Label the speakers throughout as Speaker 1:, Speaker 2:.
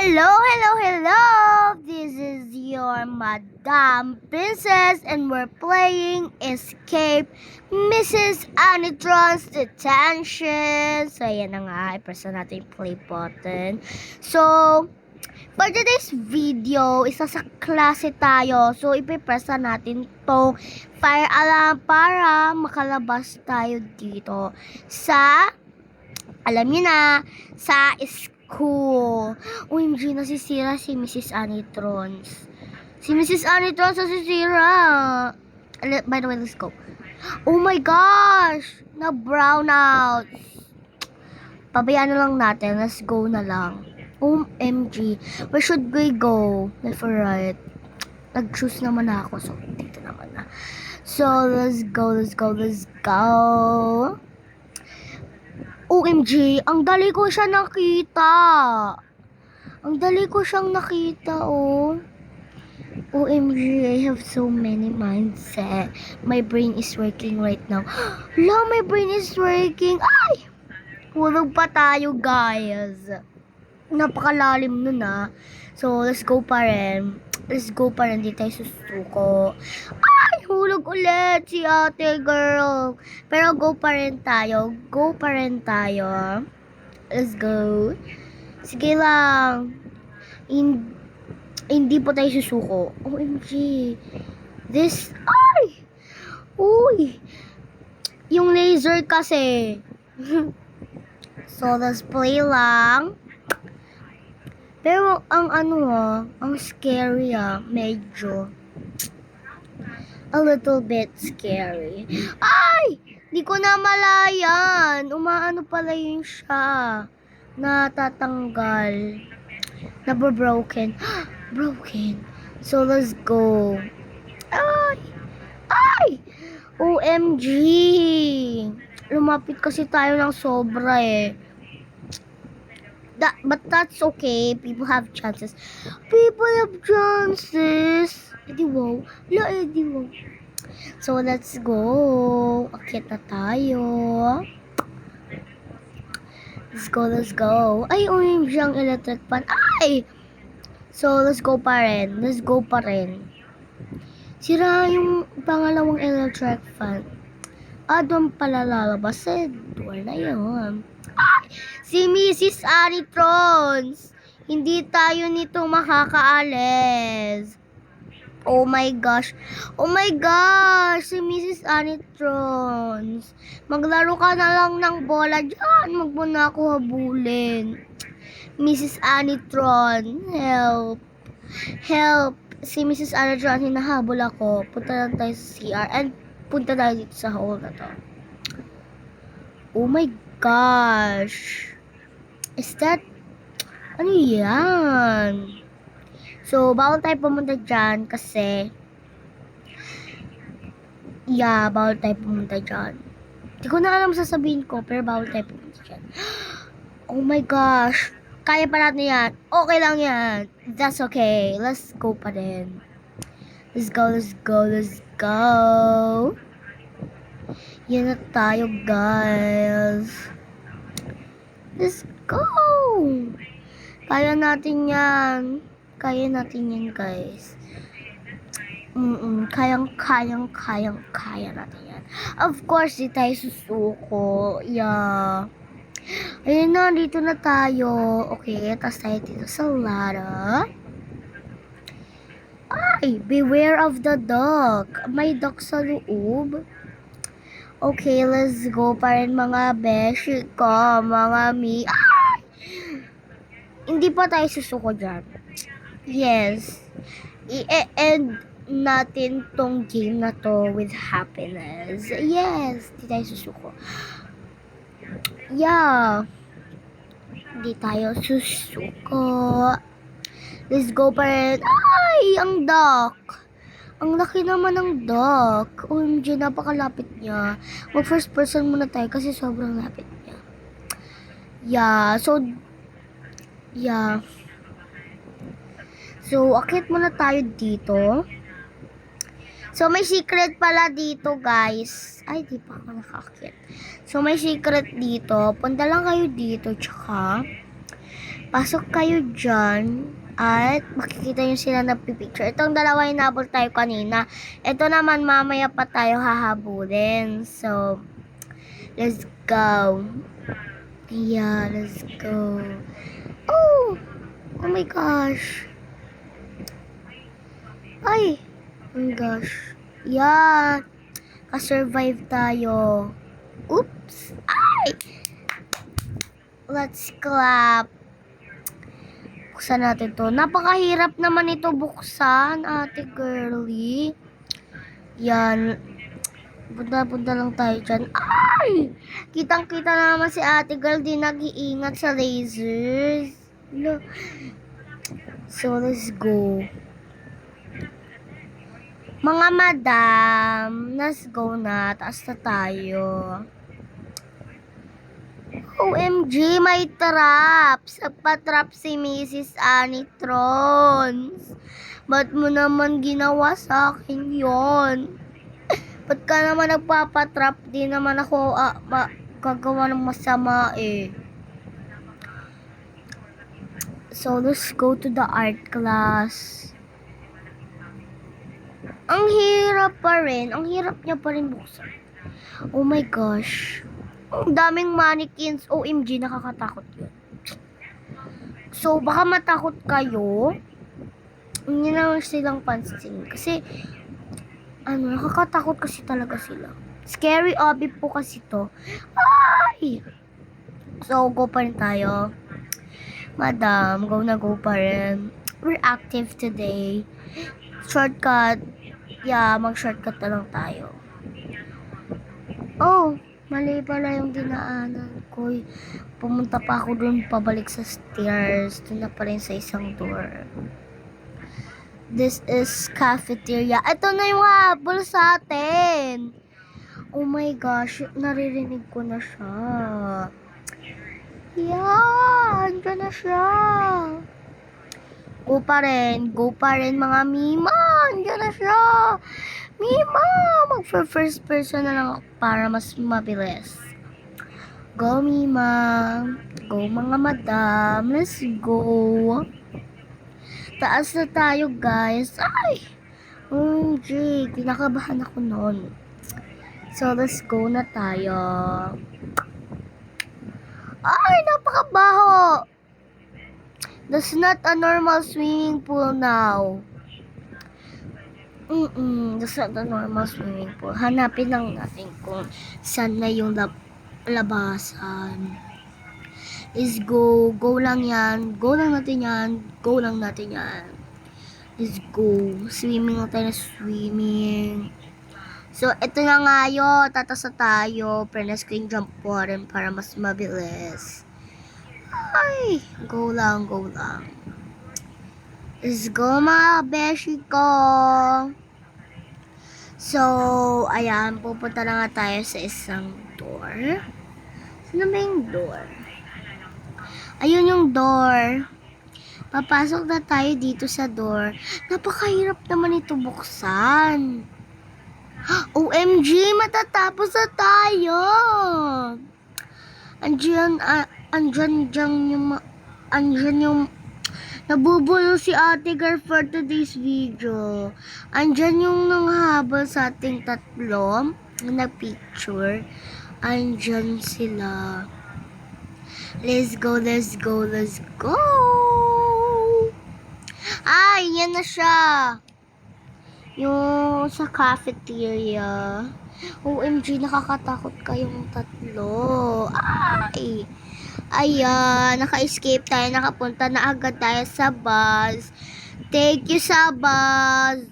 Speaker 1: Hello! This is your Madam Princess and we're playing Escape Mrs. Anitron's Detention. So, ayan na nga. I-press na natin yung play button. So, for today's video, isa sa klase tayo. So, ipipress na natin tong fire alarm para makalabas tayo dito sa, alam niyo na, sa school. OMG, nasisira si Mrs. Anitrons. Si Mrs. Anitrons nasisira. By the way, let's go. Oh my gosh! Na-brown out. Pabayaan na lang natin. Let's go na lang. OMG. Where should we go? Left or right? Nag-choose naman ako. So, dito naman na. So, let's go. OMG, ang dali ko siya nakita. Ang dali ko siyang nakita, oh. OMG, I have so many mindset. My brain is working right now. La, my brain is working. Ay! Hulog pa tayo, guys. Napakalalim nun, ah. So, let's go pa rin. Di tayo susuko. Ay! Hulog ulit si ate girl. Pero go pa rin tayo. Let's go. Sige lang. Hindi po tayo susuko. OMG. This, ay! Uy! Yung laser kasi. So, let's play lang. Pero, ang scary medyo. A little bit scary. Ay! Di ko na malayan. Umaano pala yun siya. Natatanggal. Nabro-broken. Broken. So, let's go. Ay! Ay! OMG! Lumapit kasi tayo ng sobra eh. But that's okay. People have chances. Edi wow. So, let's go. Akit na tayo. Let's go. Ay, OMG ang electric fan. Ay! So, let's go pa rin. Sira yung pangalawang electric fan. Doon pala lalabas eh. Door na yun. Ay! Si Mrs. Anitrons! Hindi tayo nito makakaalis. Oh my gosh! Si Mrs. Anitrons! Maglaro ka na lang ng bola dyan. Wag mo na ako habulin. Mrs. Anitron, help! Si Mrs. Anitron, hinahabol ako. Punta lang tayo sa CR and punta tayo dito sa hall na to. Oh my gosh! Is that... Ano yan? So, bawal tayo pumunta dyan kasi... Yeah, bawal tayo pumunta dyan. Hindi ko na alam sasabihin ko, pero bawal tayo pumunta dyan. Oh my gosh! Kaya pa natin yan. Okay lang yan. That's okay. Let's go pa rin. Let's go. Yan na tayo, guys. Let's go! Kaya natin yan, guys. Kaya natin yan. Of course, di tayo susuko. Yeah. Ayun na, dito na tayo. Okay, tas tayo dito sa ladder. Ay, beware of the dog. May dog sa loob. Okay, let's go pa rin mga beshi ko, mga mi. Ay! Hindi pa tayo susuko dyan. Yes. I-end natin tong game na to with happiness. Yes, hindi tayo susuko. Yeah. Hindi tayo susuko. Let's go pa rin. Ay, ang duck. Ang laki naman ng duck. OMG, napakalapit niya. Mag first person muna tayo kasi sobrang lapit niya. Yeah. So, akit muna tayo dito. So, may secret pala dito, guys. Ay, di pa ako nakakit. So, may secret dito. Punta lang kayo dito, tsaka Pasok kayo dyan at makikita nyo sila nagpipicture. Itong dalawa yung nabol tayo kanina. Ito naman mamaya pa tayo hahabulin. So, let's go. Yeah, let's go. Oh! Oh my gosh. Ay! Oh my gosh. Yeah. Ka-survive tayo. Oops! Ay! Let's clap. Buksan natin to. Napakahirap naman ito buksan, ate girly. Yan. Punta lang tayo dyan. Ay! Kitang-kita na naman si ate girl. Di nag-iingat sa lasers. No. So, let's go. Mga madam, let's go na. Taas na tayo. OMG, may traps. Patrap si Mrs. Anitrons. Ba't mo naman ginawa sa akin yon? Ba't ka naman nagpapatrap? Di naman ako gagawa ng masama eh. So, let's go to the art class. Ang hirap pa rin. Ang hirap niya pa rin buksan. Oh my gosh. Ang daming mannequins. OMG, nakakatakot yun. So, baka matakot kayo. Hindi na silang pansin. Kasi, nakakatakot kasi talaga sila. Scary obby po kasi to. Ay! So, go pa rin tayo. Madam, go na go pa rin. We're active today. Shortcut. Yeah, mag-shortcut na lang tayo. Oh, mali pala yung dinaanan ko. Pumunta pa ako dun pabalik sa stairs. Doon na pa rin sa isang door. This is cafeteria. Ito na yung habol sa atin. Oh my gosh, naririnig ko na siya. Yeah, andyan na siya. Go pa rin mga Mima. Andyan na siya. Mima, mag-first person na lang ako para mas mabilis. Go, Mima. Go, mga madam. Let's go. Taas na tayo, guys. Ay! OMG, kinakabahan ako noon. So, let's go na tayo. Ay, napakabaho! That's not a normal swimming pool now. That's not a normal swimming pool. Hanapin lang natin kung saan na yung labasan. Let's go. Go lang yan. Go lang natin yan. Go lang natin yan. Let's go. Swimming lang tayo na swimming. So, ito na nga yun. Tatasa tayo. Press ko yung jump button para mas mabilis. Ay, go lang. Let's go, mga beshi ko. So, ayan, pupunta na nga tayo sa isang door. Saan ba yung door? Ayun yung door. Papasok na tayo dito sa door. Napakahirap naman ito buksan. OMG, matatapos na tayo. Andyan yung nabubulo si ate girl for today's video. Andyan yung nanghabol sa ating tatlo na picture. Andyan sila. Let's go. Ay, yan na siya. Yung sa cafeteria. OMG, nakakatakot kayong tatlo. Ay! Ayan, naka-escape tayo, nakapunta na agad tayo sa bus. Thank you sa bus.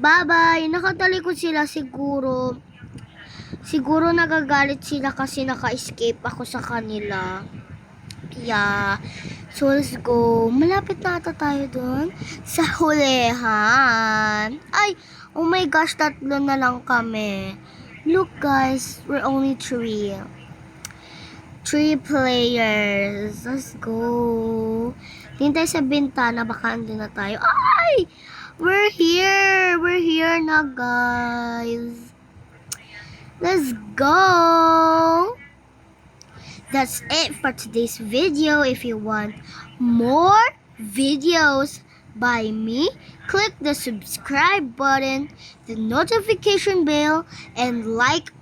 Speaker 1: Bye-bye. Nakatalikod sila siguro. Siguro nagagalit sila kasi naka-escape ako sa kanila. Yeah. So, let's go. Malapit na ata tayo doon sa hulihan. Ay! Oh my gosh, tatlo na lang kami. Look guys, we're only 3 players. Let's go. Tingin tayo sa bintana, baka andun na tayo. Ay! We're here na guys. Let's go. that's it for today's video. If you want more videos by me, click the subscribe button, the notification bell, and like